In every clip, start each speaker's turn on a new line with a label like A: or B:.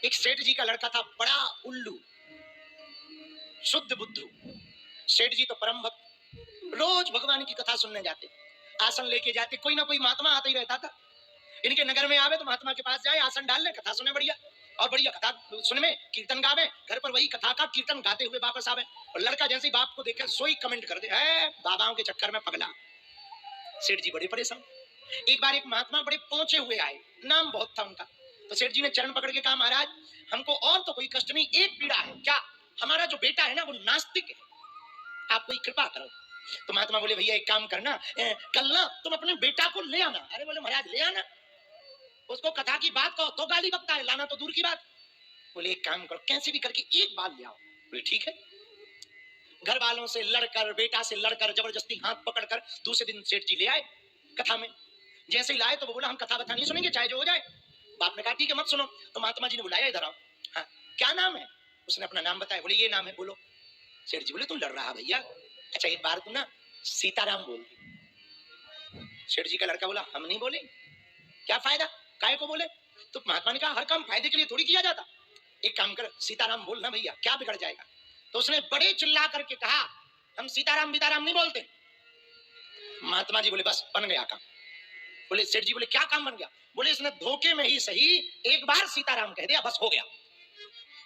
A: एक सेठ जी का लड़का था, बड़ा उल्लू, शुद्ध बुद्धू। सेठ जी तो परम भक्त, रोज भगवान की कथा सुनने जाते, आसन लेके जाते, कोई ना कोई महात्मा आता ही रहता था। इनके नगर में आवे तो महात्मा के पास जाए, आसन डाल ले, कथा सुने बढ़िया, और बढ़िया कथा सुन में कीर्तन गावे, घर पर वही कथा का कीर्तन गाते हुए वापस आवे। और लड़का जैसे ही बाप को देखे सोई कमेंट कर दे, है बाबाओं के चक्कर में पगला। सेठ जी बड़े परेशान। एक बार एक महात्मा बड़े पहुंचे हुए आए, नाम बहुत था उनका। तो सेठ जी ने चरण पकड़ के कहा, महाराज हमको और तो कोई कष्ट नहीं, एक पीड़ा है। क्या? हमारा जो बेटा है ना वो नास्तिक है, आप कोई कृपा करो। तो महात्मा बोले, भैया एक काम करना, कल ना तुम अपने बेटा को ले आना। अरे बोले महाराज ले आना, उसको कथा की बात कहो तो गाली बकता है, लाना तो दूर की बात। बोले एक काम करो, कैसे भी करके एक बार ले आओ। बोले ठीक है। घर वालों से लड़कर, बेटा से लड़कर, जबरदस्ती हाथ पकड़कर दूसरे दिन सेठ जी ले आए कथा में। जैसे ही लाए तो वो बोला, हम कथा बता नहीं सुनेंगे, चाहे जो हो जाए। बाप ने कहा ठीक है मत सुनो। तो महात्मा जी ने बुलाया, इधर आओ। हाँ, क्या नाम है? उसने अपना नाम बताया। बोले ये नाम है, बोलो। सेठ जी बोले, तुम लड़ रहा भैया, अच्छा एक बार तुम ना सीताराम बोल। सेठ जी का लड़का बोला, हम नहीं बोले, क्या फायदा, काय को बोले? तो महात्मा ने कहा, हर काम फायदे के लिए थोड़ी किया जाता, एक काम कर सीताराम बोल ना भैया, क्या बिगड़ जाएगा। तो उसने बड़े चिल्ला करके कहा, हम सीताराम बीताराम नहीं बोलते। महात्मा जी बोले, बस बन गया काम। बोले सेठ जी बोले, क्या काम बन गया? बोले इसने धोखे में ही सही एक बार सीताराम कह दिया, बस हो गया,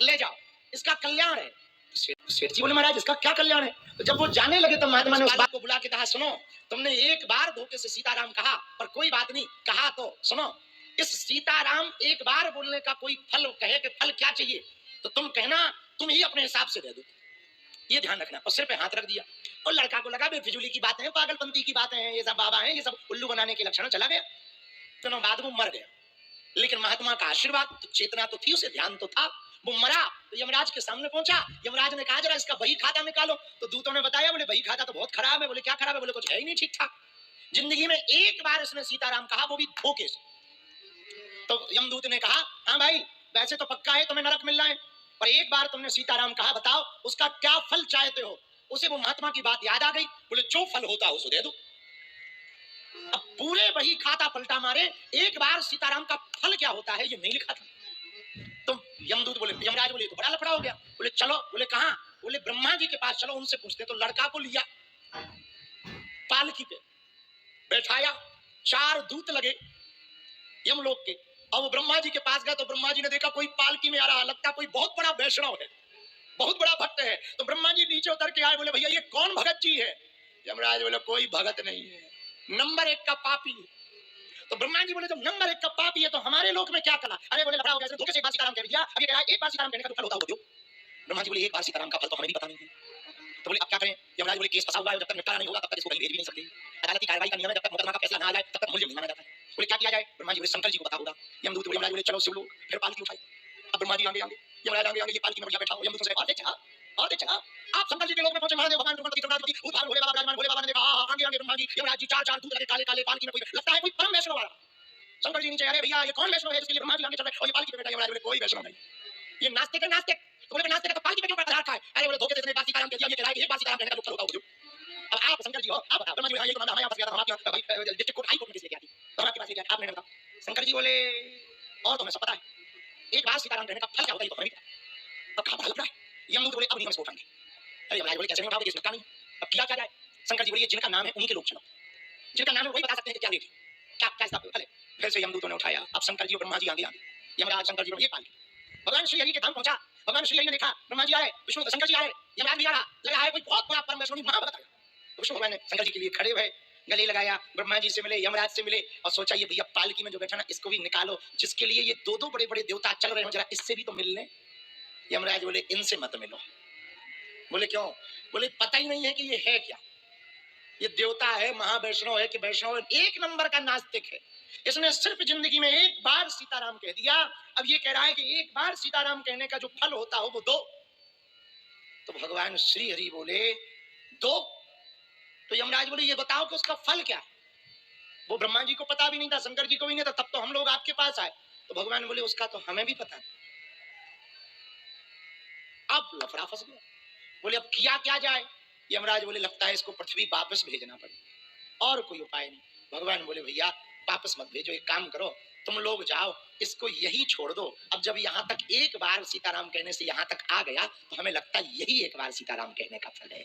A: ले जाओ, इसका कल्याण है। सेठ जी बोले, महाराज इसका क्या कल्याण है? तो जब वो जाने लगे तो महात्मा ने उस बात को बुला के कहा, सुनो तुमने एक बार धोखे से सीताराम कहा, पर कोई बात नहीं, कहा तो सुनो, इस सीताराम एक बार बोलने का कोई फल कहे कि फल क्या चाहिए तो तुम कहना, तुम ही अपने हिसाब से दे दो, ये ध्यान रखना। और सिर पे हाथ रख दिया। और लड़का को लगा बेफिजूली की बातें हैं, पागलपंती की बातें हैं, ये सब बाबा हैं, ये सब उल्लू बनाने के लक्षण। चला गया, तो बाद वो मर गया। लेकिन महात्मा का आशीर्वाद, तो चेतना तो थी उसे, ध्यान तो था। वो मरा तो यमराज के सामने पहुंचा। यमराज ने कहा, जरा इसका बही खाता निकालो। तो दूतों ने बताया, बोले बही खाता तो बहुत खराब है। बोले क्या खराब है? बोले कुछ है ही नहीं, ठीक ठाक। जिंदगी में एक बार इसने सीताराम कहा, वो भी धोखे से। तो यमदूत ने कहा, हाँ भाई वैसे तो पक्का है तुम्हें नरक मिलना है, पर एक बार तुमने सीताराम कहा, बताओ उसका क्या फल चाहते हो। उसे वो महात्मा की बात याद आ गई। बोले जो फल होता है उसे दे दो। अब पूरे वही खाता पलटा मारे, एक बार सीताराम का फल क्या होता है ये नहीं लिखा था। तो यमदूत बोले, यमराज बोले तो बड़ा लफड़ा हो गया। बोले चलो। बोले कहां? बोले ब्रह्मा जी के पास चलो, उनसे पूछते। तो लड़का को लिया, पालकी पे बैठाया, 4 दूत लगे यमलोक के, और वो ब्रह्मा जी के पास गया। तो ब्रह्मा जी ने देखा कोई पालकी में आ रहा, लगता कोई बहुत बड़ा वैष्णव है, बहुत बड़ा भक्त है। तो ब्रह्मा जी नीचे उतर के आए, बोले भैया ये कौन भगत जी है? यमराज बोले कोई भगत नहीं है, नंबर 1 का पापी है। तो ब्रह्मा जी बोले, जब नंबर 1 का पापी है तो हमारे लोक में क्या कला? अरे बोले लफड़ा हो गया, धोखे से एक बार सीताराम कह दिया, अब ये कह रहा है एक बार सीताराम कहने का फल होता हो। ब्रह्मा जी बोले, एक बार सीताराम का फल तो हमें भी पता नहीं है। तो बोले अब क्या करें? यमराज बोले, केस फंसा हुआ है, जब तक निपटारा नहीं होगा तब तक इसको कहीं भेज भी नहीं सकते। अदालती कार्रवाई का नियम है, जब तक मुकदमा का फैसला ना आ जाए तब तक मुलजिम नहीं माना जाता है। बोले क्या किया जाए? ब्रह्मा जी बोले, शंकर जी को पता होगा। यमदूत बोले, यमराज बोले चलो शिव लोग, फिर पालकी उठाई। अब ब्रह्मा जी आगे आगे, यमराज आगे आगे, ये पालकी में बढ़िया बैठा हो। यमदूत से और देख चला, और देख चला। आप शंकर जी के लोक में पहुंचे, महादेव भगवान त्रिपुरांतकी त्रिपुरांतकी भूत भाग भोले बाबा विराजमान। भोले बाबा ने देखा, आगे आगे ब्रह्मा जी, यमराज जी, 4 दूत लगे काले काले, पालकी में कोई लगता है कोई परम वैष्णव वाला। शंकर जी नीचे, अरे भैया ये कौन वैष्णव है जिसके लिए ब्रह्मा जी आगे चल रहे, और ये पालकी पे बैठा। यमराज बोले कोई वैष्णव नहीं, ये नास्तिक है, नास्तिक। तो बोले नास्तिक है तो पालकी पे क्यों बैठा रखा है? अरे बोले धोखे से इसने एक बार सीताराम कह दिया, ये कह रहा है कि एक बार सीताराम कहने का जो फल होगा वो दो। अब आप शंकर जी हो, आप बताओ। ब्रह्मा जी बोले, हाँ ये तो मामला हमारे यहाँ फंस गया था, हम आपके भाई डिस्ट्रिक्ट कोर्ट, हाई कोर्ट में केस लेके आती, तो हम आपके पास लेके आए, आपने बताओ। शंकर जी बोले, और तो हमें सब पता है, एक बार सीताराम कहने का फल क्या होता है ये तो हमें भी पता है। अब कहाँ बड़ा लग रहा है। यमदूत बोले, अब नहीं हम इसको उठाएंगे। अरे यमराज बोले, कैसे नहीं उठाओगे, केस लटका नहीं, अब किया क्या जाए? शंकर जी बोले, जिनका नाम है उन्हीं के लोग चलो, जिनका नाम है वही बता सकते हैं कि क्या रेट है, क्या क्या इसका फल है। फिर से यमदूतों ने उठाया। अब शंकर जी और ब्रह्मा जी आगे आगे, यमराज शंकर जी ये पालकी। भगवान श्री हरि के धाम पहुंचा। भगवान श्री हरि ने देखा, ब्रह्मा जी आए, विष्णु शंकर जी आए, यमराज भी आ रहा, लगा है कोई बहुत बड़ा परम वैष्णव महाभक्त आया। तो विष्णु भगवान ने शंकर जी के लिए खड़े हुए, गले लगाया, ब्रह्मा जी से मिले, यमराज से मिले, और सोचा ये भैया पालकी में जो बैठा ना इसको भी निकालो, जिसके लिए ये दो बड़े बड़े देवता चल रहे हो, जरा इससे भी तो मिल ले। यमराज बोले, इनसे मत मिलो। बोले क्यों? बोले पता ही नहीं है कि ये है क्या, ये देवता है, महावैष्णव है कि वैष्णव है, एक नंबर का नास्तिक है। इसने सिर्फ जिंदगी में एक बार सीताराम कह दिया, अब ये कह रहा है कि एक बार सीताराम कहने का जो फल होता हो वो दो। तो भगवान श्री हरि बोले, दो? तो यमराज बोले, ये बताओ कि उसका फल क्या है। वो ब्रह्मा जी को पता भी नहीं था, शंकर जी को भी नहीं था, तब तो हम लोग आपके पास आए। तो भगवान बोले, उसका तो हमें भी पता नहीं। अब लफड़ा फंस गया। बोले अब किया क्या जाए? यमराज बोले, लगता है इसको पृथ्वी वापस भेजना पड़े, और कोई उपाय नहीं। भगवान बोले, भैया वापस मत भेजो, एक काम करो, तुम लोग जाओ इसको यही छोड़ दो। अब जब यहाँ तक एक बार सीताराम कहने से यहाँ तक आ गया तो हमें लगता है यही एक बार सीताराम कहने का फल है।